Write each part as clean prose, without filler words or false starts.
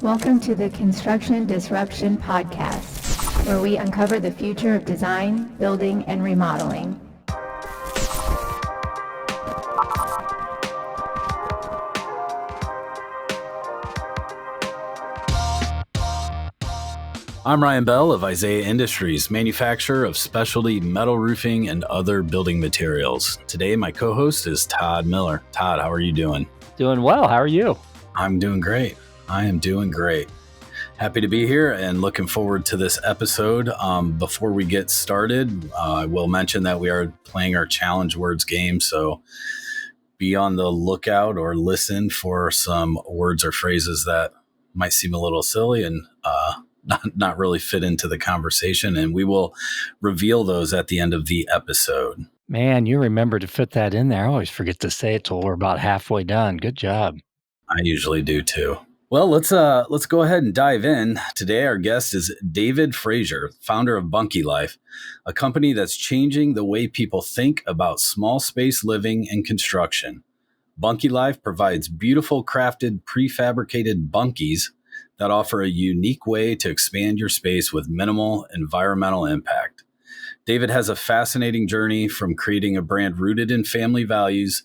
Welcome to the Construction Disruption Podcast, where we uncover the future of design, building, and remodeling. I'm Ryan Bell of Isaiah Industries, manufacturer of specialty metal roofing and other building materials. Today, my co-host is Todd Miller. Todd, how are you doing? Doing well. How are you? I'm doing great. I am doing great. Happy to be here and looking forward to this episode. Before we get started, I will mention that we are playing our Challenge Words game, so be on the lookout or listen for some words or phrases that might seem a little silly and not really fit into the conversation, and we will reveal those at the end of the episode. Man, you remember to fit that in there. I always forget to say it till we're about halfway done. Good job. I usually do too. Well, let's go ahead and dive in. Today, our guest is David Fraser, founder of Bunkie Life, a company that's changing the way people think about small space living and construction. Bunkie Life provides beautiful crafted prefabricated bunkies that offer a unique way to expand your space with minimal environmental impact. David has a fascinating journey from creating a brand rooted in family values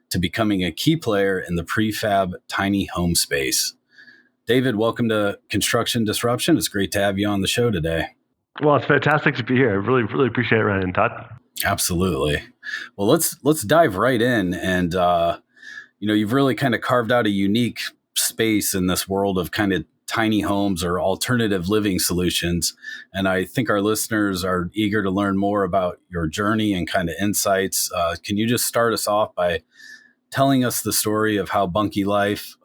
to becoming a key player in the prefab tiny home space. David, welcome to Construction Disruption. It's great to have you on the show today. Well, it's fantastic to be here. I really appreciate it, Ryan and Todd. Absolutely. Well, let's dive right in. And, you've really kind of carved out a unique space in this world of kind of tiny homes or alternative living solutions. And I think our listeners are eager to learn more about your journey and kind of insights. Can you just start us off by telling us the story of how Bunkie Life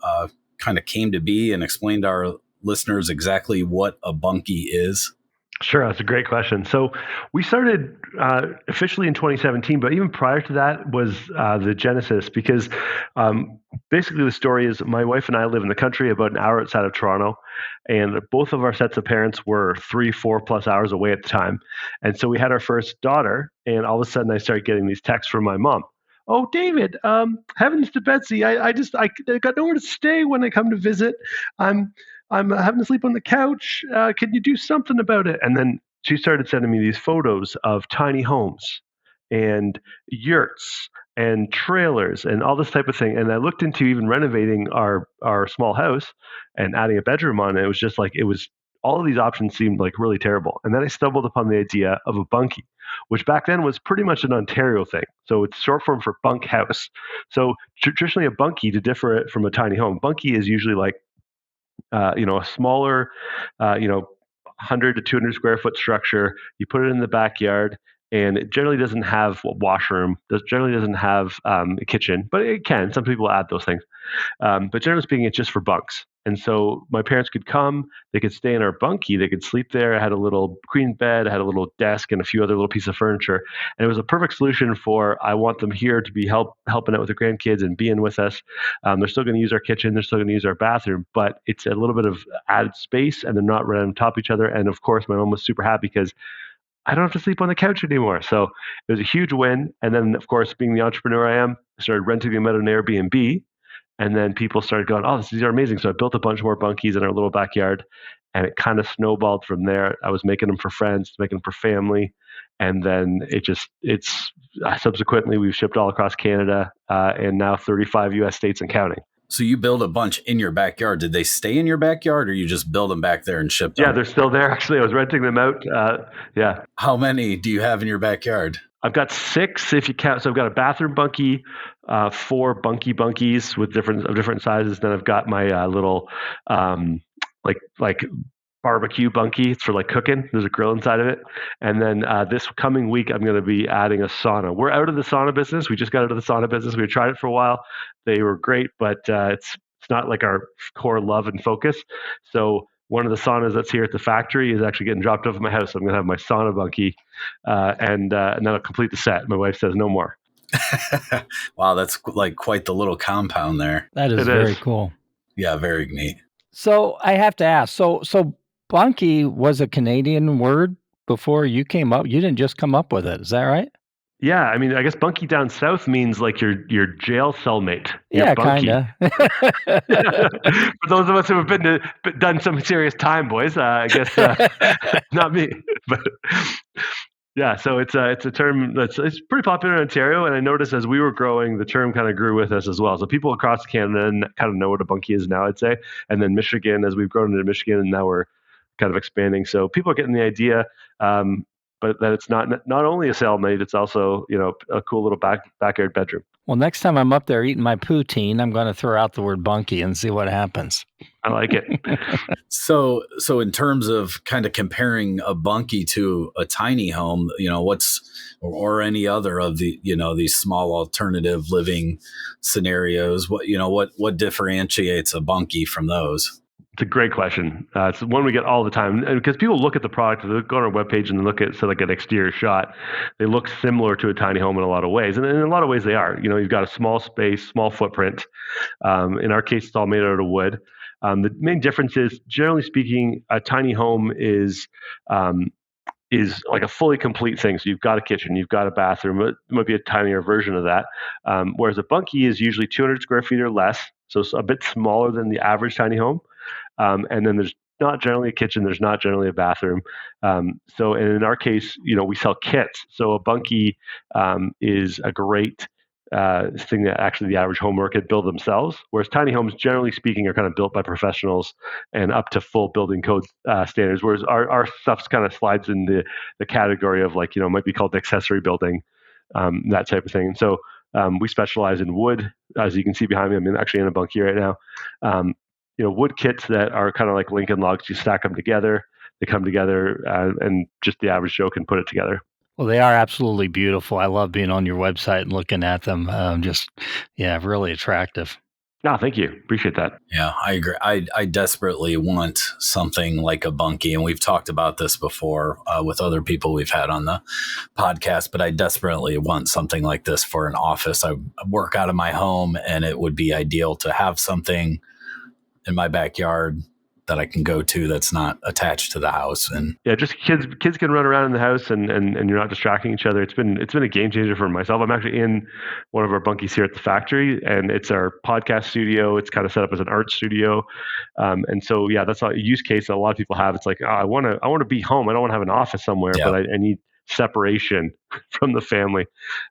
kind of came to be and explain to our listeners exactly what a bunkie is? Sure, that's a great question. So we started officially in 2017, but even prior to that was the genesis, because basically the story is my wife and I live in the country about an hour outside of Toronto, and both of our sets of parents were 3-4 plus hours away at the time. And so we had our first daughter, and all of a sudden I started getting these texts from my mom. Oh, David, heavens to Betsy, I got nowhere to stay when I come to visit. I'm having to sleep on the couch. Can you do something about it? And then she started sending me these photos of tiny homes and yurts and trailers and all this type of thing. And I looked into even renovating our small house and adding a bedroom on it. It was just like, all of these options seemed like really terrible. And then I stumbled upon the idea of a bunkie, which back then was pretty much an Ontario thing. So it's short form for bunk house. So traditionally a bunkie, to differ it from a tiny home, bunkie is usually like a smaller, 100 to 200 square foot structure. You put it in the backyard, and it generally doesn't have a washroom. Generally doesn't have a kitchen, but it can. Some people add those things. But generally speaking, it's just for bunks. And so my parents could come, they could stay in our bunkie, they could sleep there. I had a little queen bed, I had a little desk and a few other little pieces of furniture. And it was a perfect solution for, I want them here to be helping out with the grandkids and being with us. They're still going to use our kitchen, they're still going to use our bathroom, but it's a little bit of added space and they're not right on top of each other. And of course, my mom was super happy because I don't have to sleep on the couch anymore. So it was a huge win. And then, of course, being the entrepreneur I am, I started renting them out on Airbnb. And then people started going, oh, these are amazing. So I built a bunch more bunkies in our little backyard, and it kind of snowballed from there. I was making them for friends, making them for family. And then subsequently we've shipped all across Canada and now 35 US states and counting. So you build a bunch in your backyard. Did they stay in your backyard, or you just build them back there and ship them? Yeah, they're still there. Actually, I was renting them out. Yeah. How many do you have in your backyard? I've got 6 if you count. So I've got a bathroom bunkie, 4 bunkies with different sizes. Then I've got my little like barbecue bunkie. It's for like cooking. There's a grill inside of it. And then this coming week, I'm going to be adding a sauna. We're out of the sauna business. We just got out of the sauna business. We tried it for a while. They were great, but it's not like our core love and focus. So one of the saunas that's here at the factory is actually getting dropped off at my house. So I'm going to have my sauna bunkie, and then I'll complete the set. My wife says no more. Wow, that's like quite the little compound there. That is very cool. Yeah, very neat. So I have to ask, so bunkie was a Canadian word before you came up? You didn't just come up with it, is that right? Yeah, I mean, I guess bunkie down south means like your jail cellmate, your Yeah, bunkie. kinda. For those of us who have done some serious time, boys, I guess not me, but yeah. So it's a term it's pretty popular in Ontario, and I noticed as we were growing, the term kind of grew with us as well. So people across Canada kind of know what a bunkie is now, I'd say, and then Michigan, as we've grown into Michigan, and now we're kind of expanding. So people are getting the idea. But that it's not only a cellmate, it's also a cool little backyard bedroom. Well, next time I'm up there eating my poutine, I'm going to throw out the word bunkie and see what happens. I like it. So in terms of kind of comparing a bunkie to a tiny home, or any other of the these small alternative living scenarios, what differentiates a bunkie from those? It's a great question. It's one we get all the time, and because people look at the product, they go on our webpage and they look at like an exterior shot. They look similar to a tiny home in a lot of ways, and in a lot of ways they are. You've got a small space, small footprint. In our case, it's all made out of wood. The main difference is, generally speaking, a tiny home is like a fully complete thing. So you've got a kitchen, you've got a bathroom. It might be a tinier version of that. Whereas a bunkie is usually 200 square feet or less, so it's a bit smaller than the average tiny home. And then there's not generally a kitchen. There's not generally a bathroom. So in our case, we sell kits. So a bunkie is a great thing that actually the average homeowner could build themselves. Whereas tiny homes, generally speaking, are kind of built by professionals and up to full building code standards. Whereas our stuff kind of slides in the category of like, might be called accessory building, that type of thing. So we specialize in wood, as you can see behind me. I'm actually in a bunkie right now. Wood kits that are kind of like Lincoln logs. You stack them together, they come together, and just the average Joe can put it together. Well, they are absolutely beautiful. I love being on your website and looking at them. Really attractive. No, thank you. Appreciate that. Yeah, I agree. I desperately want something like a bunkie, and we've talked about this before with other people we've had on the podcast, but I desperately want something like this for an office. I work out of my home, and it would be ideal to have something in my backyard that I can go to that's not attached to the house. And yeah, just kids can run around in the house and you're not distracting each other. It's been a game changer for myself. I'm actually in one of our bunkies here at the factory, and it's our podcast studio. It's kind of set up as an art studio. And so yeah, that's a use case that a lot of people have. It's like, I want to be home. I don't want to have an office somewhere, but I need separation from the family.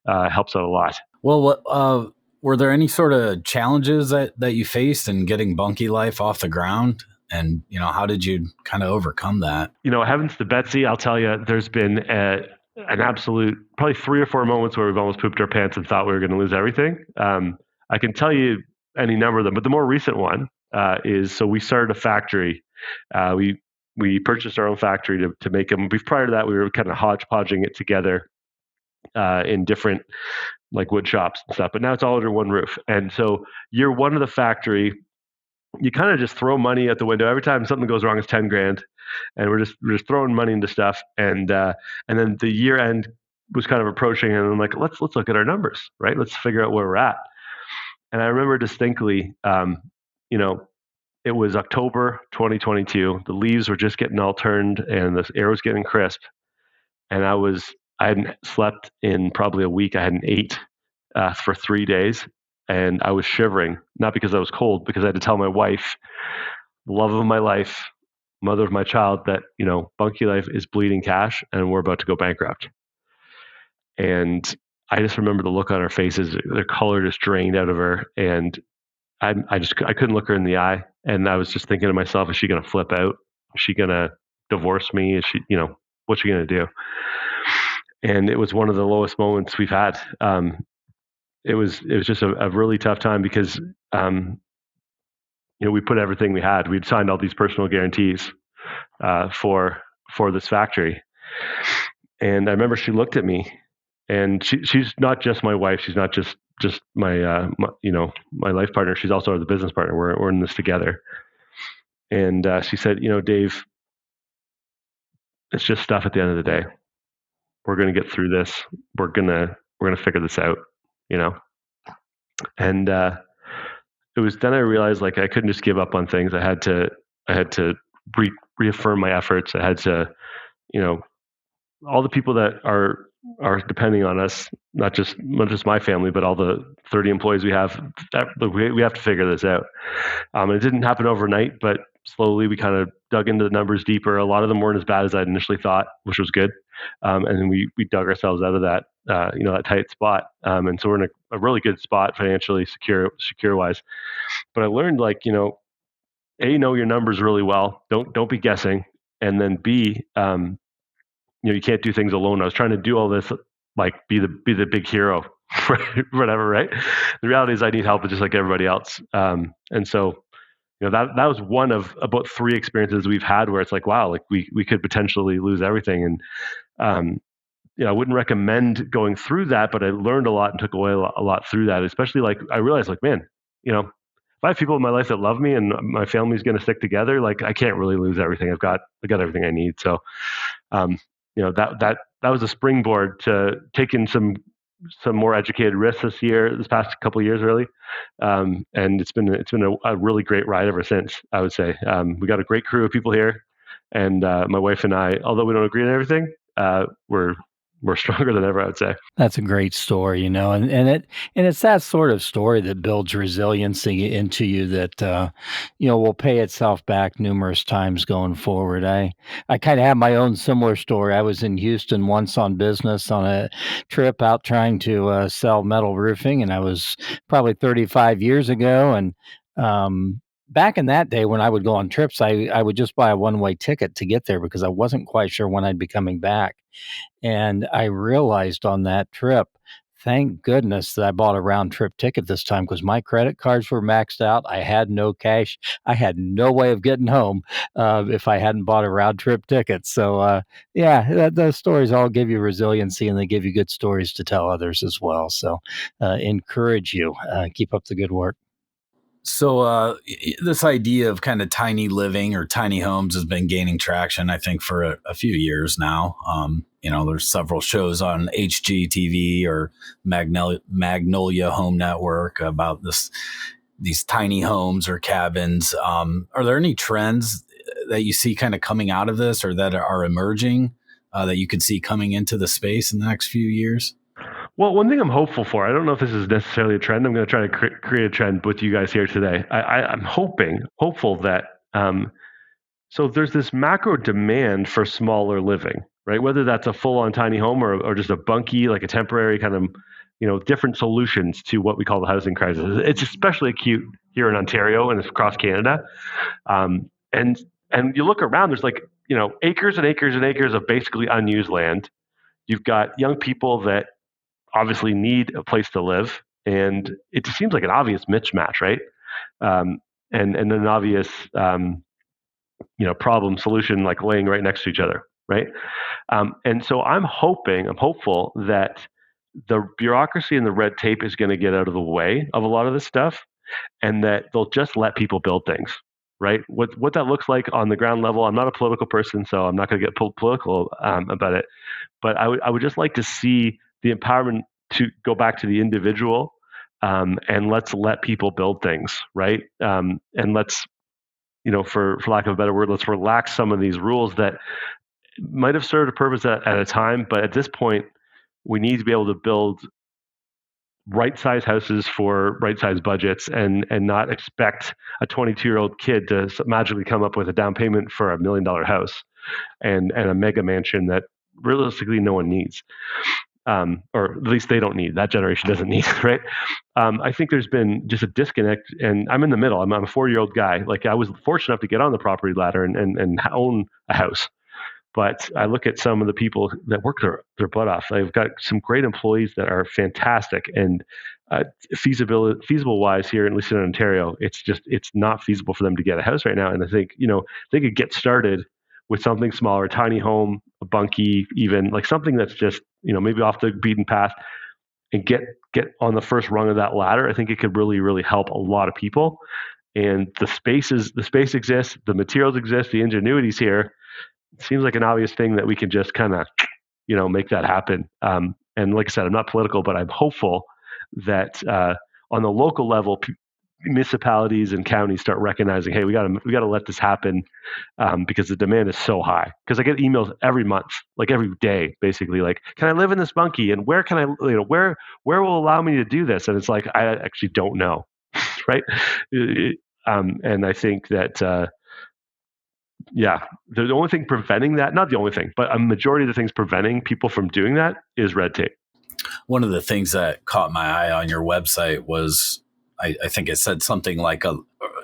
Helps out a lot. Well, were there any sort of challenges that you faced in getting Bunkie Life off the ground? And, how did you kind of overcome that? Heavens to Betsy, I'll tell you, there's been an absolute, probably 3 or 4 moments where we've almost pooped our pants and thought we were going to lose everything. I can tell you any number of them, but the more recent one is, so we started a factory. We purchased our own factory to make them. Prior to that, we were kind of hodgepodging it together in different like wood shops and stuff, but now it's all under one roof. And so year one of the factory, you kind of just throw money out the window. Every time something goes wrong, it's 10 grand. And we're just throwing money into stuff. And then the year end was kind of approaching, and I'm like, let's look at our numbers, right? Let's figure out where we're at. And I remember distinctly, it was October 2022. The leaves were just getting all turned and the air was getting crisp. And I hadn't slept in probably a week. I hadn't ate for 3 days, and I was shivering, not because I was cold, because I had to tell my wife, love of my life, mother of my child, that Bunkie Life is bleeding cash and we're about to go bankrupt. And I just remember the look on her faces. Their color just drained out of her, and I couldn't look her in the eye. And I was just thinking to myself, is she going to flip out? Is she going to divorce me? Is she, what's she going to do? And it was one of the lowest moments we've had. It was just a really tough time because, we put everything we had. We'd signed all these personal guarantees for this factory. And I remember she looked at me, and she's not just my wife. She's not just my life partner. She's also the business partner. We're in this together. And she said, Dave, it's just stuff at the end of the day. We're going to get through this. We're going to figure this out, And it was then I realized, like, I couldn't just give up on things. I had to reaffirm my efforts. I had to, all the people that are are depending on us, not just my family, but all the 30 employees we have. We have to figure this out. It didn't happen overnight, but slowly we kind of dug into the numbers deeper. A lot of them weren't as bad as I'd initially thought, which was good. And then we dug ourselves out of that, that tight spot. And so we're in a really good spot financially, secure wise. But I learned, like, A, know your numbers really well. Don't be guessing. And then B, you can't do things alone. I was trying to do all this, like be the big hero, whatever, right? The reality is I need help just like everybody else. And so, that was one of about 3 experiences we've had where it's like, wow, like we could potentially lose everything. And, I wouldn't recommend going through that, but I learned a lot and took away a lot through that, especially like I realized, like, man, if I have people in my life that love me and my family's going to stick together, like I can't really lose everything. I got everything I need. So, that was a springboard to taking some more educated risks this past couple of years, really. And it's been a really great ride ever since, I would say. We got a great crew of people here, and my wife and I, although we don't agree on everything, we're stronger than ever, I would say. That's a great story, and it's that sort of story that builds resiliency into you that will pay itself back numerous times going forward. I kind of have my own similar story. I was in Houston once on business on a trip out trying to sell metal roofing, and I was probably 35 years ago, and back in that day when I would go on trips, I would just buy a one-way ticket to get there because I wasn't quite sure when I'd be coming back. And I realized on that trip, thank goodness that I bought a round trip ticket this time because my credit cards were maxed out. I had no cash. I had no way of getting home if I hadn't bought a round trip ticket. So, those stories all give you resiliency and they give you good stories to tell others as well. So, encourage you. Keep up the good work. So this idea of kind of tiny living or tiny homes has been gaining traction, I think, for a few years now. There's several shows on HGTV or Magnolia Home Network about these tiny homes or cabins. Are there any trends that you see kind of coming out of this or that are emerging that you could see coming into the space in the next few years? Well, one thing I'm hopeful for, I don't know if this is necessarily a trend. I'm going to try to create a trend with you guys here today. I'm hopeful that, so there's this macro demand for smaller living, right? Whether that's a full-on tiny home or just a bunkie, like a temporary kind of, different solutions to what we call the housing crisis. It's especially acute here in Ontario and across Canada. And you look around, there's like, acres and acres and acres of basically unused land. You've got young people that obviously need a place to live, and it seems like an obvious mismatch, right? And an obvious problem solution like laying right next to each other, right? And so I'm hopeful that the bureaucracy and the red tape is going to get out of the way of a lot of this stuff, and that they'll just let people build things, right? What that looks like on the ground level. I'm not a political person, so I'm not going to get political about it, but I would just like to see the empowerment to go back to the individual, and let's let people build things, right? And let's, for lack of a better word, let's relax some of these rules that might have served a purpose at a time, but at this point, we need to be able to build right-size houses for right-size budgets, and not expect a 22-year-old kid to magically come up with a down payment for $1 million house and a mega mansion that realistically no one needs. Or at least they don't need, that generation doesn't need, right? I think there's been just a disconnect, and I'm in the middle. I'm a 40-year-old guy. Like, I was fortunate enough to get on the property ladder and own a house. But I look at some of the people that work their butt off. I've got some great employees that are fantastic, and feasible wise here, at least in Ontario, it's not feasible for them to get a house right now. And I think, they could get started with something smaller, a tiny home, a bunkie, even like something that's just, maybe off the beaten path, and get on the first rung of that ladder. I think it could really, really help a lot of people. And the space exists, the materials exist, the ingenuity's here. It seems like an obvious thing that we can just kind of, make that happen. And like I said, I'm not political, but I'm hopeful that on the local level, municipalities and counties start recognizing, hey, we got to let this happen, because the demand is so high. Because I get emails every month, like every day, basically, like, can I live in this bunkie, and where can I, where will allow me to do this? And it's like, I actually don't know, right? And I think that. The only thing preventing that, not the only thing, but a majority of the things preventing people from doing that is red tape. One of the things that caught my eye on your website was, I think it said something like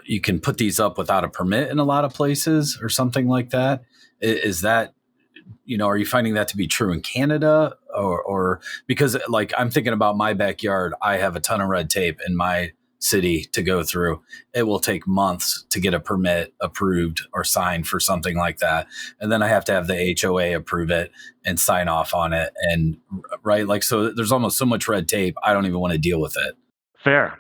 you can put these up without a permit in a lot of places or something like that. Is that, are you finding that to be true in Canada or because like I'm thinking about my backyard, I have a ton of red tape in my city to go through. It will take months to get a permit approved or signed for something like that. And then I have to have the HOA approve it and sign off on it. And right. Like, so there's almost so much red tape. I don't even want to deal with it. Fair.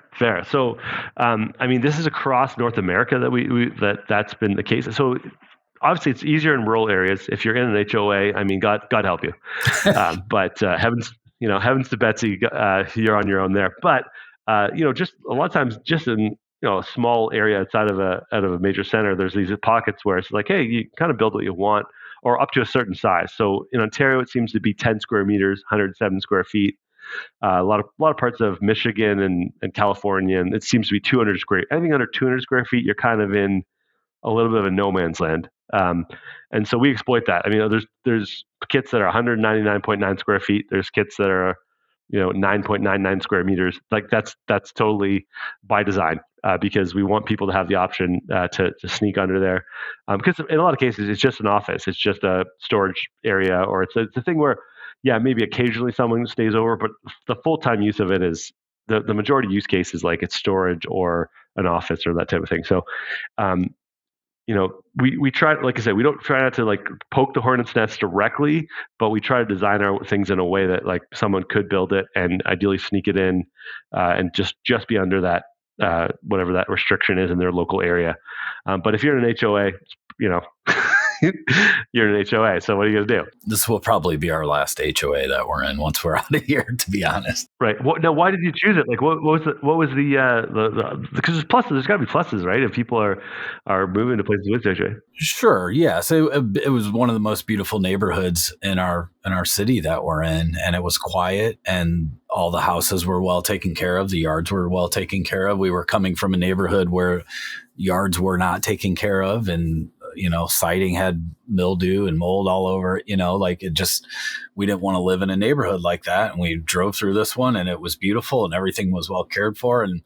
So, this is across North America that that's been the case. So obviously it's easier in rural areas. If you're in an HOA, God help you. But heavens to Betsy, you're on your own there. But just a lot of times, just in a small area outside of a major center, there's these pockets where it's like, hey, you kind of build what you want, or up to a certain size. So in Ontario, it seems to be 10 square meters, 107 square feet. A lot of parts of Michigan and California, and it seems to be 200 square. Anything under 200 square feet, you're kind of in a little bit of a no man's land. And so we exploit that. There's kits that are 199.9 square feet. There's kits that are 9.99 square meters. Like that's totally by design, because we want people to have the option to sneak under there. Because in a lot of cases, it's just an office. It's just a storage area, or it's a thing where, maybe occasionally someone stays over, but the full-time use of it is the majority use case is like it's storage or an office or that type of thing. So, we try, like I said, we don't try not to like poke the hornet's nest directly, but we try to design our things in a way that like someone could build it and ideally sneak it in, and just be under that, whatever that restriction is in their local area. But if you're in an HOA, you're in an HOA. So what are you going to do? This will probably be our last HOA that we're in once we're out of here, to be honest. Right. Now, why did you choose it? Like, what was the because there's pluses. There's got to be pluses, right? If people are moving to places with HOA. Sure. Yeah. So it was one of the most beautiful neighborhoods in our city that we're in, and it was quiet, and all the houses were well taken care of. The yards were well taken care of. We were coming from a neighborhood where yards were not taken care of, and siding had mildew and mold all over, like we didn't want to live in a neighborhood like that. And we drove through this one, and it was beautiful, and everything was well cared for. And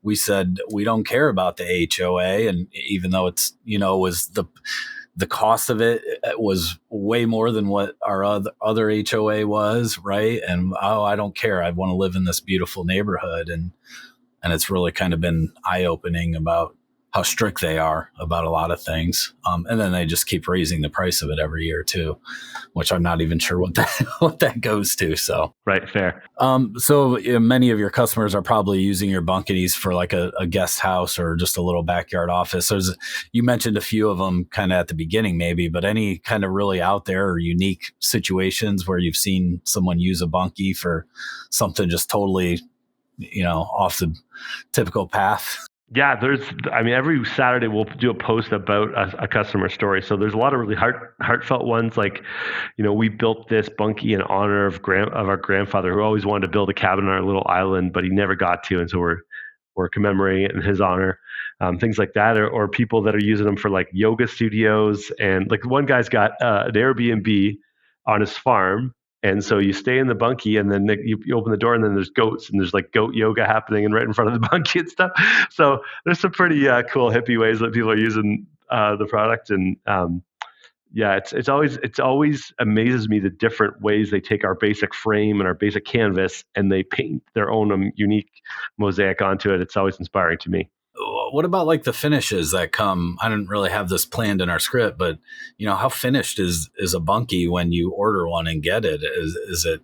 we said, we don't care about the HOA. And even though it's, was the cost of it was way more than what our other HOA was. Right. And, I don't care. I want to live in this beautiful neighborhood. And it's really kind of been eye-opening about how strict they are about a lot of things. And then they just keep raising the price of it every year too, which I'm not even sure what that goes to. So, right. Fair. So many of your customers are probably using your Bunkies for like a guest house or just a little backyard office. So you mentioned a few of them kind of at the beginning, maybe, but any kind of really out there or unique situations where you've seen someone use a Bunkie for something just totally, off the typical path? Yeah, every Saturday we'll do a post about a customer story. So there's a lot of really heartfelt ones. Like, we built this Bunkie in honor of our grandfather, who always wanted to build a cabin on our little island, but he never got to, and so we're commemorating it in his honor. Things like that, or people that are using them for like yoga studios, and like one guy's got an Airbnb on his farm. And so you stay in the Bunkie, and then you open the door, and then there's goats, and there's like goat yoga happening, and right in front of the Bunkie and stuff. So there's some pretty cool hippie ways that people are using the product, and it's always amazes me the different ways they take our basic frame and our basic canvas, and they paint their own unique mosaic onto it. It's always inspiring to me. What about like the finishes that come? I didn't really have this planned in our script, but how finished is a Bunkie when you order one and get it? Is it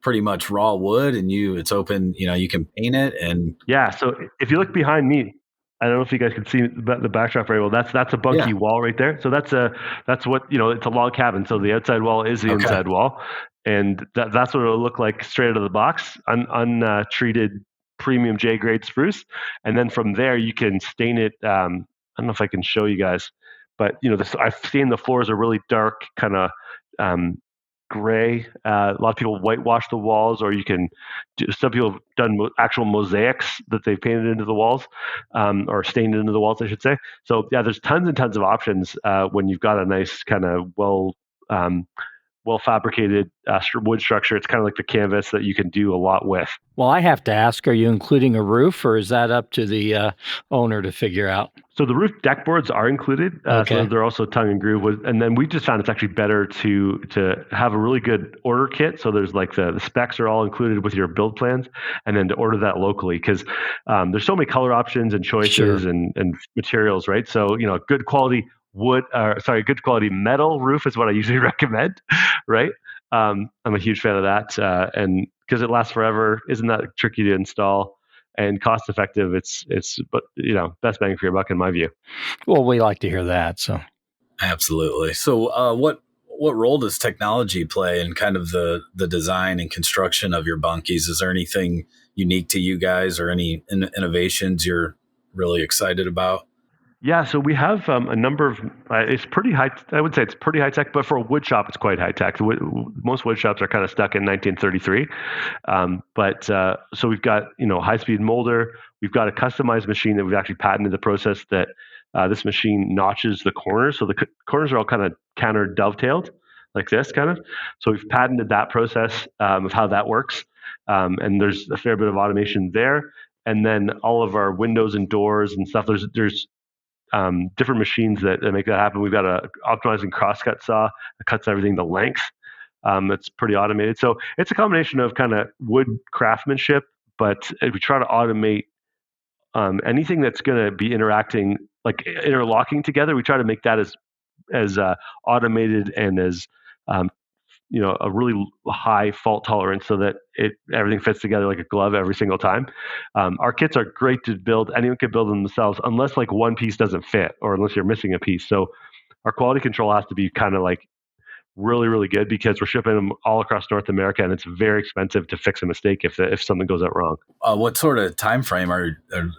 pretty much raw wood and it's open, you can paint it? And yeah. So if you look behind me, I don't know if you guys can see the backdrop very well. That's a Bunkie wall right there. So that's what, it's a log cabin. So the outside wall is the inside wall. And that's what it'll look like straight out of the box, untreated premium J grade spruce, and then from there you can stain it. I don't know if I can show you guys, but I've seen the floors are really dark, kind of um, gray. A lot of people whitewash the walls, or you can. Some people have done actual mosaics that they've painted into the walls, or stained into the walls, I should say. So yeah, there's tons and tons of options when you've got a nice kind of well fabricated wood structure. It's kind of like the canvas that you can do a lot with. Well, I have to ask, are you including a roof, or is that up to the owner to figure out? So the roof deck boards are included. Okay. So they're also tongue and groove. And then we just found it's actually better to have a really good order kit. So there's like the specs are all included with your build plans, and then to order that locally, because there's so many color options and choices and materials, right? So good quality good quality metal roof is what I usually recommend, right? I'm a huge fan of that, and because it lasts forever, isn't that tricky to install and cost effective? It's but best bang for your buck in my view. Well, we like to hear that. So absolutely. So what role does technology play in kind of the design and construction of your bunkies? Is there anything unique to you guys, or any innovations you're really excited about? Yeah, so we have a number of. It's pretty high. I would say it's pretty high tech, but for a wood shop, it's quite high tech. Most wood shops are kind of stuck in 1933. So we've got high speed molder. We've got a customized machine that we've actually patented the process that this machine notches the corners, so the corners are all kind of counter dovetailed like this kind of. So we've patented that process of how that works, and there's a fair bit of automation there. And then all of our windows and doors and stuff. There's different machines that make that happen. We've got a optimizing crosscut saw that cuts everything to length. That's pretty automated. So it's a combination of kind of wood craftsmanship, but we try to automate anything that's going to be interlocking together. We try to make that as automated and as a really high fault tolerance, so that everything fits together like a glove every single time. Our kits are great to build. Anyone can build them themselves, unless like one piece doesn't fit, or unless you're missing a piece. So our quality control has to be kind of like really, really good, because we're shipping them all across North America, and it's very expensive to fix a mistake if something goes out wrong. What sort of time frame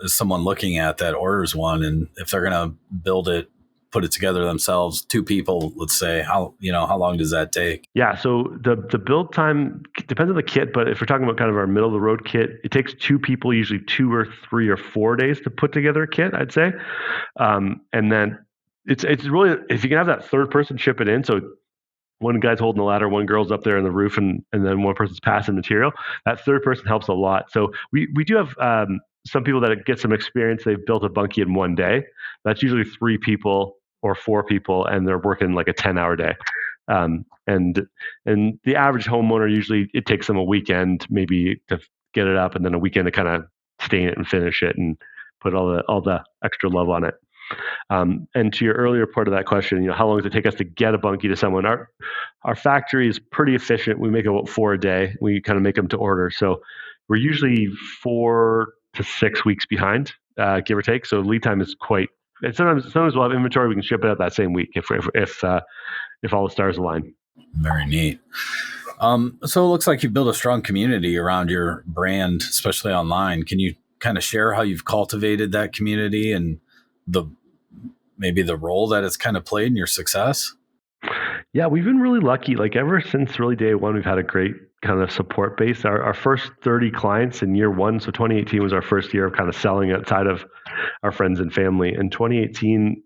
is someone looking at that orders one, and if they're going to build it, put it together themselves, two people, let's say, how long does that take? Yeah, so the build time depends on the kit, but if we're talking about kind of our middle of the road kit, it takes two people, usually 2 or 3 or 4 days to put together a kit, I'd say. And then it's really, if you can have that third person ship it in, so one guy's holding the ladder, one girl's up there on the roof, and then one person's passing material, that third person helps a lot. So we do have some people that get some experience. They've built a bunkie in one day. That's usually 3 people or 4 people, and they're working like a 10-hour day. And the average homeowner, usually it takes them a weekend maybe to get it up, and then a weekend to kind of stain it and finish it and put all the extra love on it. And to your earlier part of that question, how long does it take us to get a bunkie to someone? Our factory is pretty efficient. We make about 4 a day. We kind of make them to order. So we're usually 4 to 6 weeks behind, give or take. So lead time is quite. And sometimes we'll have inventory. We can ship it out that same week if all the stars align. Very neat. So it looks like you've built a strong community around your brand, especially online. Can you kind of share how you've cultivated that community and maybe the role that it's kind of played in your success? Yeah, we've been really lucky. Like ever since really day one, we've had a great kind of support base. Our first 30 clients in year one, so 2018 was our first year of kind of selling outside of our friends and family. In 2018,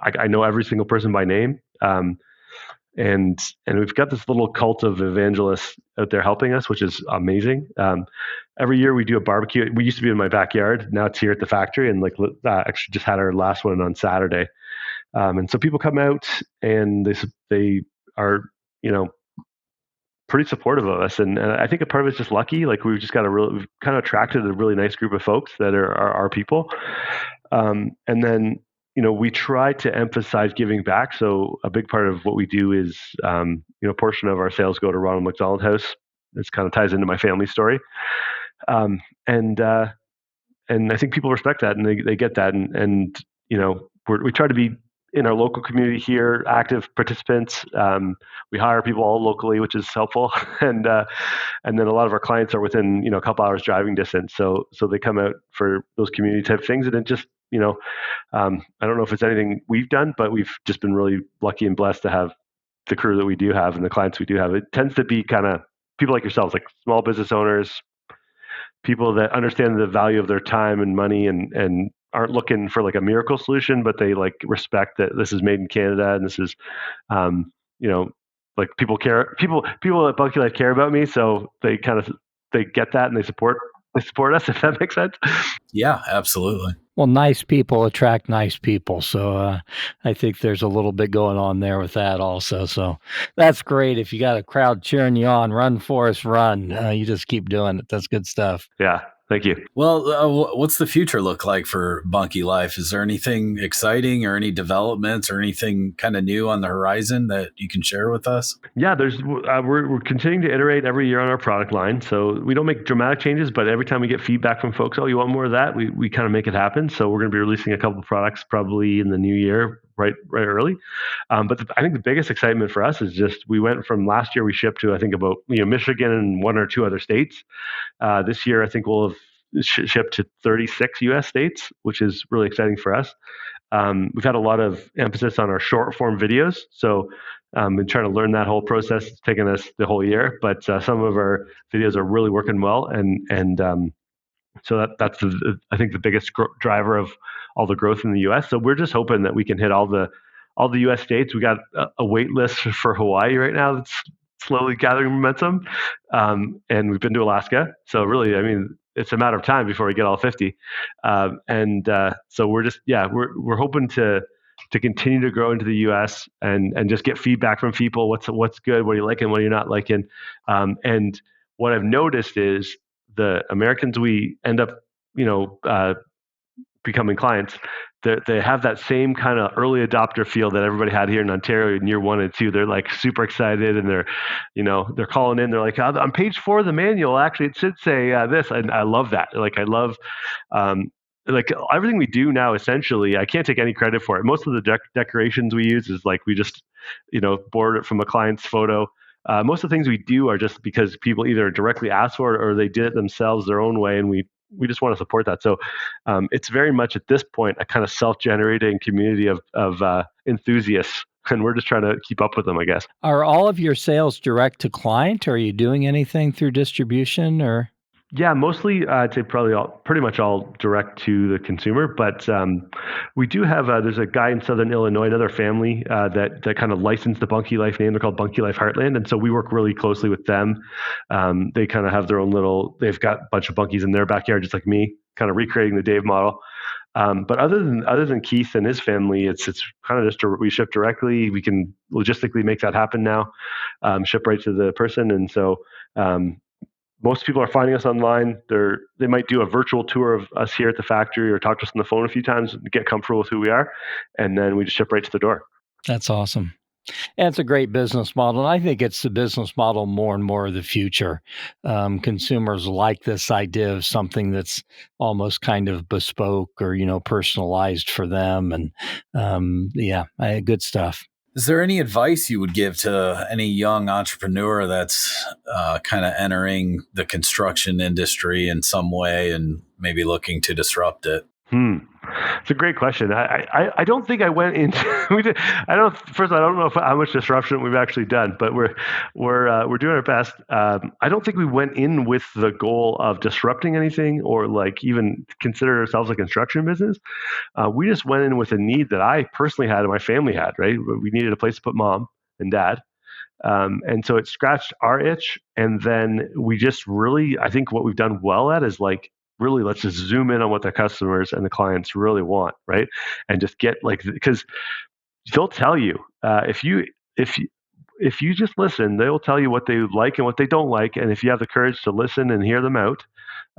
I know every single person by name. And we've got this little cult of evangelists out there helping us, which is amazing. Every year we do a barbecue. We used to be in my backyard. Now it's here at the factory, and actually just had our last one on Saturday. And so people come out, and they are pretty supportive of us. And I think a part of it's just lucky. Like we've kind of attracted a really nice group of folks that are our people. And then we try to emphasize giving back. So a big part of what we do is, a portion of our sales go to Ronald McDonald House. This kind of ties into my family story. And I think people respect that, and they get that. And we try to be in our local community here, active participants. We hire people all locally, which is helpful, and then a lot of our clients are within a couple hours driving distance. So they come out for those community type things, and it just I don't know if it's anything we've done, but we've just been really lucky and blessed to have the crew that we do have and the clients we do have. It tends to be kind of people like yourselves, like small business owners, people that understand the value of their time and money and aren't looking for like a miracle solution, but they like respect that this is made in Canada and this is, like people at Bunkie Life care about me. So they get that and they support us, if that makes sense. Yeah, absolutely. Well, nice people attract nice people. So I think there's a little bit going on there with that also. So that's great. If you got a crowd cheering you on, run, Forrest, run. You just keep doing it. That's good stuff. Yeah. Thank you. Well, what's the future look like for Bunkie Life? Is there anything exciting or any developments or anything kind of new on the horizon that you can share with us? Yeah, we're continuing to iterate every year on our product line. So we don't make dramatic changes, but every time we get feedback from folks, oh, you want more of that? We kind of make it happen. So we're going to be releasing a couple of products probably in the new year, right early. But I think the biggest excitement for us is just we went from last year we shipped to I think about Michigan and one or two other states. This year I think we'll have shipped to 36 U.S. states, which is really exciting for us. We've had a lot of emphasis on our short form videos. So been trying to learn that whole process. It's taken us the whole year, but some of our videos are really working well. And so that's I think the biggest driver of all the growth in the U.S. So we're just hoping that we can hit all the U.S. states. We got a wait list for Hawaii right now that's slowly gathering momentum. And we've been to Alaska. So really, I mean, it's a matter of time before we get all 50. So we're just, we're hoping to continue to grow into the U.S. and just get feedback from people. What's good? What are you liking? What are you not liking? And what I've noticed is the Americans we end up, becoming clients, they have that same kind of early adopter feel that everybody had here in Ontario in year 1 and 2. They're like super excited and they're calling in. They're like, on page 4 of the manual, actually, it should say this. And I love that. Like, I love, like everything we do now, essentially, I can't take any credit for it. Most of the decorations we use is like, we just, borrowed it from a client's photo. Most of the things we do are just because people either directly asked for it or they did it themselves their own way. And we just want to support that. So it's very much at this point a kind of self-generating community of enthusiasts, and we're just trying to keep up with them, I guess. Are all of your sales direct to client? Or are you doing anything through distribution or? Yeah, mostly I'd say pretty much all direct to the consumer. But we do have there's a guy in Southern Illinois, another family that kind of licensed the Bunkie Life name. They're called Bunkie Life Heartland, and so we work really closely with them. They kind of have their own they've got a bunch of bunkies in their backyard, just like me, kind of recreating the Dave model. But other than Keith and his family, it's kind of just we ship directly. We can logistically make that happen now, ship right to the person, and so. Most people are finding us online. They might do a virtual tour of us here at the factory or talk to us on the phone a few times to get comfortable with who we are. And then we just ship right to the door. That's awesome. And it's a great business model. And I think it's the business model more and more of the future. Consumers like this idea of something that's almost kind of bespoke or, personalized for them. And good stuff. Is there any advice you would give to any young entrepreneur that's kind of entering the construction industry in some way and maybe looking to disrupt it? It's a great question. I don't think I went into I don't know how much disruption we've actually done, but we're doing our best. I don't think we went in with the goal of disrupting anything or like even consider ourselves a construction business. We just went in with a need that I personally had and my family had, right? We needed a place to put mom and dad. And so it scratched our itch. And then we just really, I think what we've done well at is like, really, let's just zoom in on what the customers and the clients really want, right? And just get because they'll tell you if you just listen, they'll tell you what they like and what they don't like, and if you have the courage to listen and hear them out,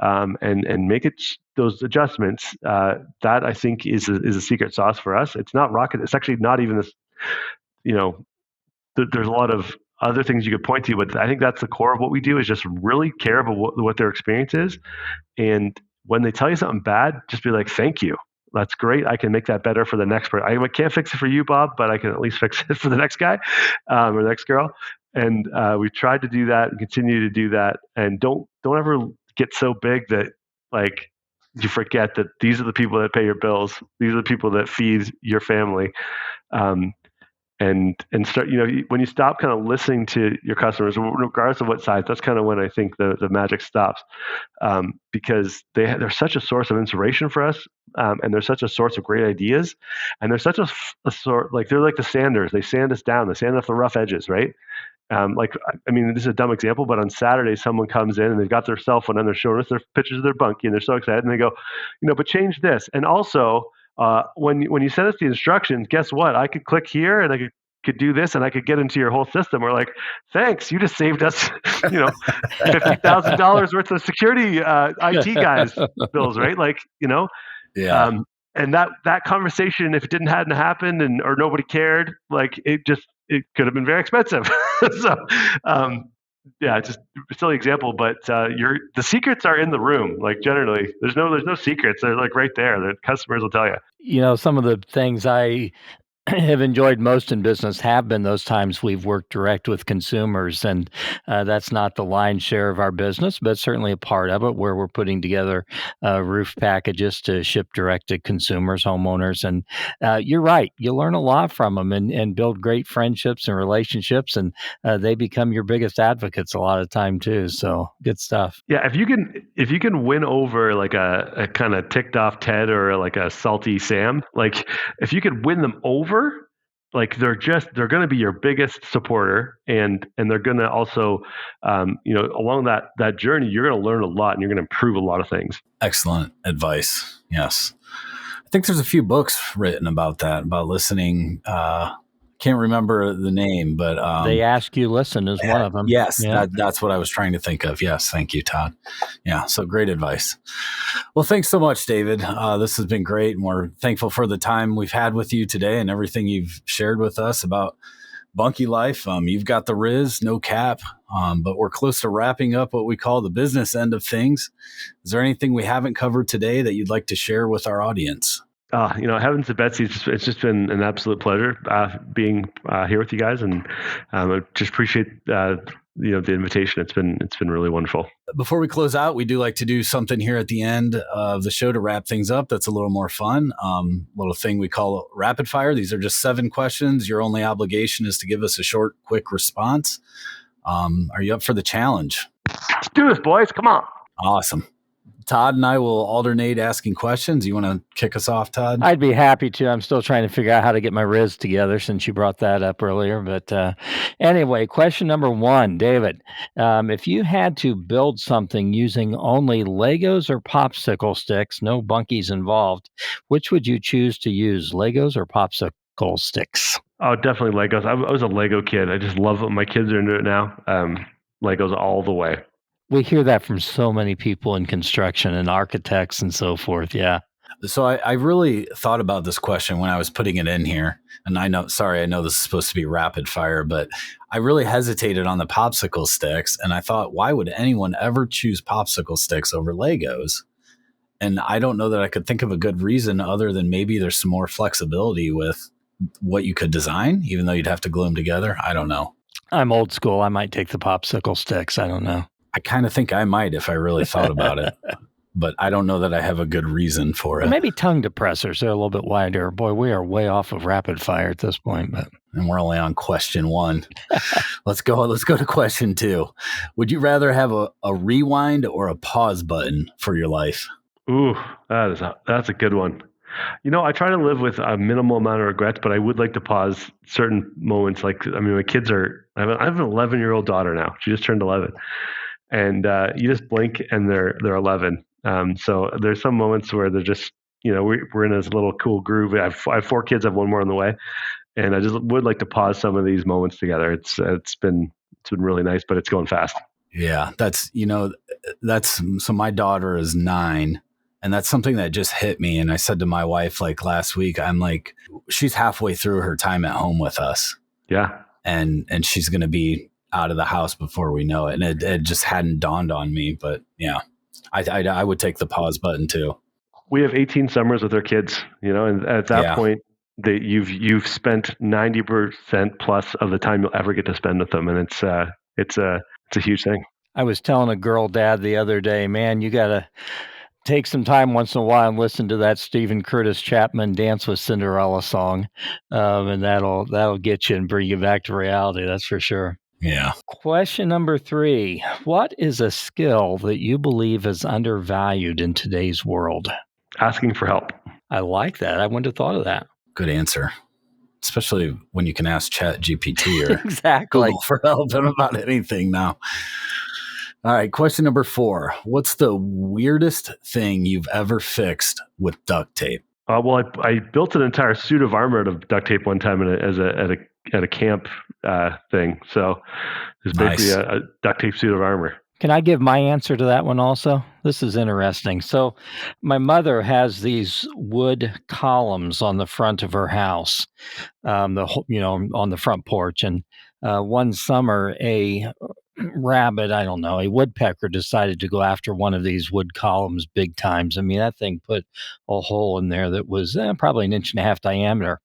and make those adjustments, that I think is a secret sauce for us. It's not rocket. It's actually not even this. There's a lot of other things you could point to, but I think that's the core of what we do is just really care about what their experience is. And when they tell you something bad, just be like, thank you. That's great. I can make that better for the next person. I can't fix it for you, Bob, but I can at least fix it for the next guy or the next girl. And we tried to do that and continue to do that. And don't ever get so big that like you forget that these are the people that pay your bills. These are the people that feed your family. And start, when you stop kind of listening to your customers, regardless of what size, that's kind of when I think the magic stops, because they're such a source of inspiration for us, and they're such a source of great ideas, and they're such a sort, like they're like the sanders. They sand us down. They sand off the rough edges, right? This is a dumb example, but on Saturday, someone comes in and they've got their cell phone and they're showing us their pictures of their bunkie, and they're so excited, and they go, but change this, and also. When you send us the instructions, guess what? I could click here and I could do this and I could get into your whole system. We're like, thanks, you just saved us, $50,000 worth of security IT guys bills, right? Yeah. And that conversation, if it hadn't happened or nobody cared, like it could have been very expensive. So. Just a silly example, but the secrets are in the room. Like generally, there's no secrets. They're like right there. The customers will tell you. Some of the things I have enjoyed most in business have been those times we've worked direct with consumers, and that's not the lion's share of our business, but certainly a part of it, where we're putting together roof packages to ship direct to consumers, homeowners, and you're right, you learn a lot from them and build great friendships and relationships, and they become your biggest advocates a lot of time too. So good stuff. Yeah, if you can win over like a kind of ticked off Ted or like a salty Sam, like if you could win them over, like they're going to be your biggest supporter, and they're going to also along that journey you're going to learn a lot and you're going to improve a lot of things. Excellent advice. Yes, I think there's a few books written about that, about listening. Can't remember the name, but They Ask You Listen is one of them. Yes, yeah. That's what I was trying to think of. Yes, thank you, Todd. Yeah, so great advice. Well, thanks so much, David. This has been great, and we're thankful for the time we've had with you today and everything you've shared with us about Bunkie Life. You've got the Riz, no cap, but we're close to wrapping up what we call the business end of things. Is there anything we haven't covered today that you'd like to share with our audience? Heavens to Betsy, it's just been an absolute pleasure being here with you guys, and I just appreciate the invitation. It's been really wonderful. Before we close out, we do like to do something here at the end of the show to wrap things up that's a little more fun. Little thing we call rapid fire. These are just 7 questions. Your only obligation is to give us a short, quick response. Are you up for the challenge? Let's do this, boys. Come on. Awesome. Todd and I will alternate asking questions. You want to kick us off, Todd? I'd be happy to. I'm still trying to figure out how to get my Riz together since you brought that up earlier. But anyway, question number 1, David. If you had to build something using only Legos or popsicle sticks, no bunkies involved, which would you choose to use, Legos or popsicle sticks? Oh, definitely Legos. I was a Lego kid. I just love it. My kids are into it now. Legos all the way. We hear that from so many people in construction and architects and so forth. Yeah. So I really thought about this question when I was putting it in here. And I know this is supposed to be rapid fire, but I really hesitated on the popsicle sticks. And I thought, why would anyone ever choose popsicle sticks over Legos? And I don't know that I could think of a good reason other than maybe there's some more flexibility with what you could design, even though you'd have to glue them together. I don't know. I'm old school. I might take the popsicle sticks. I don't know. I kind of think I might if I really thought about it, but I don't know that I have a good reason for it. Maybe tongue depressors. They're a little bit wider. Boy, we are way off of rapid fire at this point. And we're only on question 1. Let's go to question 2. Would you rather have a rewind or a pause button for your life? Ooh, that's a good one. I try to live with a minimal amount of regrets, but I would like to pause certain moments. Like, my kids I have an 11-year-old daughter now. She just turned 11. And you just blink and they're 11. So there's some moments where they're just, we're in this little cool groove. I have 4 kids. I have 1 more on the way, and I just would like to pause some of these moments together. It's been really nice, but it's going fast. Yeah, so my daughter is 9, and that's something that just hit me. And I said to my wife like last week, I'm like, she's halfway through her time at home with us. Yeah, and she's going to be out of the house before we know it. And it just hadn't dawned on me, but yeah, I would take the pause button too. We have 18 summers with our kids, and at that point, you've spent 90% plus of the time you'll ever get to spend with them, and it's a huge thing. I was telling a girl dad the other day, man, you got to take some time once in a while and listen to that Stephen Curtis Chapman Dance with Cinderella song, and that'll get you and bring you back to reality. That's for sure. Yeah. Question number 3. What is a skill that you believe is undervalued in today's world? Asking for help. I like that. I wouldn't have thought of that. Good answer. Especially when you can ask Chat GPT or exactly. Google for help about anything now. All right. Question number 4. What's the weirdest thing you've ever fixed with duct tape? Well, I built an entire suit of armor out of duct tape one time at a camp thing. So it's basically a duct tape suit of armor. Can I give my answer to that one also? This is interesting. So my mother has these wood columns on the front of her house, on the front porch. And one summer, a rabbit, a woodpecker decided to go after one of these wood columns big times. I mean, that thing put a hole in there that was probably 1.5 inches diameter.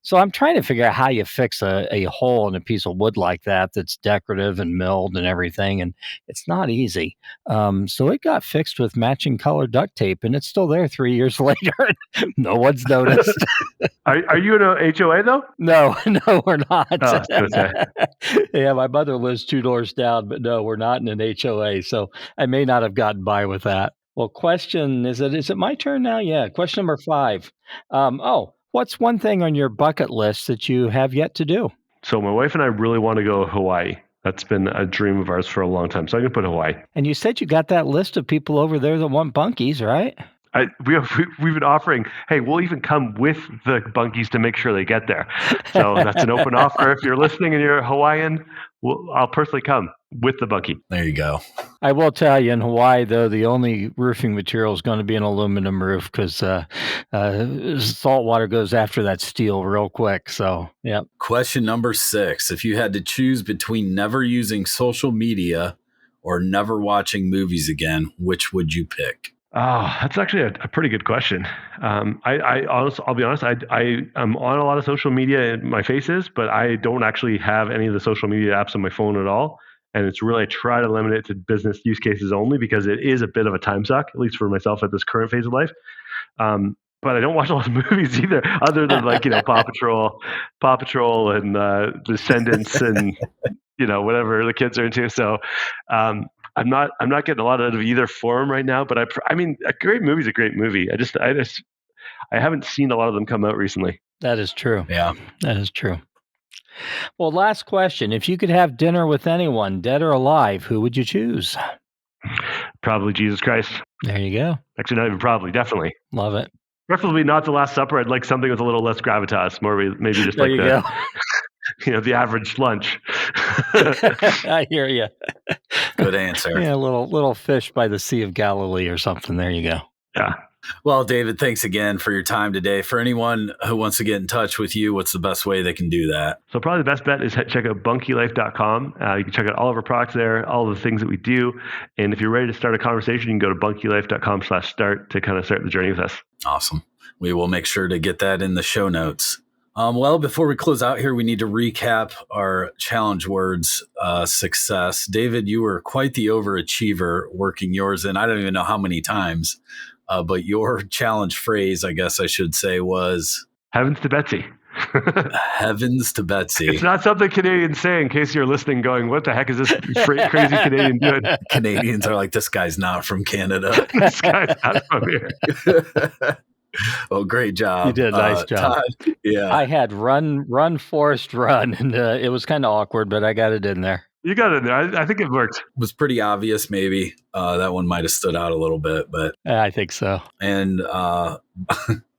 So I'm trying to figure out how you fix a hole in a piece of wood like that's decorative and milled and everything, and it's not easy. So it got fixed with matching color duct tape, and it's still there 3 years later. No one's noticed. Are you in a HOA though? No, we're not. Oh, okay. Yeah, my mother lives 2 doors down, but no, we're not in an HOA, so I may not have gotten by with that. Well, is it my turn now? Yeah, question number 5. What's one thing on your bucket list that you have yet to do? So my wife and I really want to go to Hawaii. That's been a dream of ours for a long time. So I'm going to put Hawaii. And you said you got that list of people over there that want bunkies, right? We've been offering, hey, we'll even come with the bunkies to make sure they get there. So that's an open offer. If you're listening and you're Hawaiian, I'll personally come with the bunkie. There you go. I will tell you, in Hawaii, though, the only roofing material is going to be an aluminum roof because salt water goes after that steel real quick. So, yeah. Question number 6. If you had to choose between never using social media or never watching movies again, which would you pick? Oh, that's actually a pretty good question. I'll be honest. I am on a lot of social media in my faces, but I don't actually have any of the social media apps on my phone at all. And it's really, I try to limit it to business use cases only because it is a bit of a time suck, at least for myself at this current phase of life. But I don't watch a lot of movies either, other than Paw Patrol and Descendants and whatever the kids are into. So I'm not getting a lot out of either form right now. But I mean, a great movie is a great movie. I haven't seen a lot of them come out recently. That is true. Yeah, that is true. Well, last question. If you could have dinner with anyone, dead or alive, who would you choose? Probably Jesus Christ. There you go. Actually, not even probably, definitely. Love it. Preferably not the Last Supper. I'd like something with a little less gravitas, more maybe just like the average lunch. I hear you. Good answer. Yeah, a little fish by the Sea of Galilee or something. There you go. Yeah. Well, David, thanks again for your time today. For anyone who wants to get in touch with you, what's the best way they can do that? So probably the best bet is check out bunkielife.com. You can check out all of our products there, all of the things that we do. And if you're ready to start a conversation, you can go to bunkielife.com/start to kind of start the journey with us. Awesome. We will make sure to get that in the show notes. Well, before we close out here, we need to recap our challenge words, success. David, you were quite the overachiever working yours in, I don't even know how many times. But your challenge phrase, I guess I should say, was heavens to Betsy. Heavens to Betsy. It's not something Canadians say in case you're listening going, what the heck is this crazy Canadian doing? Canadians are like, this guy's not from Canada. This guy's not from here. Well, great job. You did a nice job. Todd, yeah. I had run, Forrest, run. And it was kind of awkward, but I got it in there. You got it in there. I think it worked. It was pretty obvious, maybe. That one might have stood out a little bit, but I think so. And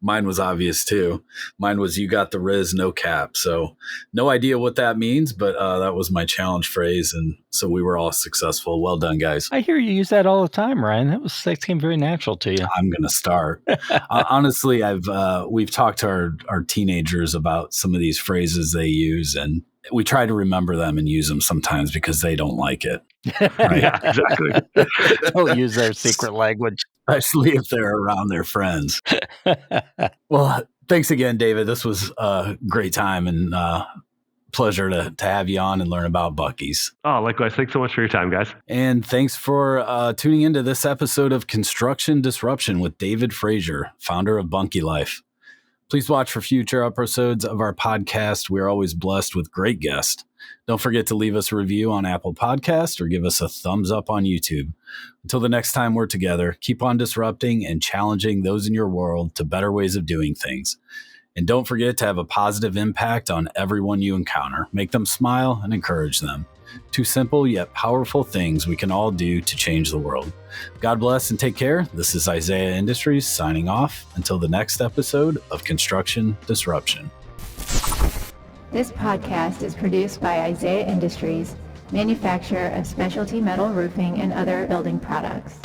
mine was obvious too. Mine was "you got the Riz, no cap." So no idea what that means, but that was my challenge phrase, and so we were all successful. Well done, guys. I hear you use that all the time, Ryan. That came very natural to you. I'm gonna start. Honestly, we've talked to our teenagers about some of these phrases they use, and we try to remember them and use them sometimes because they don't like it. Right? Yeah, exactly. Don't use their secret language. especially if they're around their friends. Well, thanks again, David. This was a great time and pleasure to have you on and learn about Bunkies. Oh, likewise. Thanks so much for your time, guys. And thanks for tuning into this episode of Construction Disruption with David Fraser, founder of Bunkie Life. Please watch for future episodes of our podcast. We're always blessed with great guests. Don't forget to leave us a review on Apple Podcasts or give us a thumbs up on YouTube. Until the next time we're together, keep on disrupting and challenging those in your world to better ways of doing things. And don't forget to have a positive impact on everyone you encounter. Make them smile and encourage them. Two simple yet powerful things we can all do to change the world. God bless and take care. This is Isaiah Industries signing off until the next episode of Construction Disruption. This podcast is produced by Isaiah Industries, manufacturer of specialty metal roofing and other building products.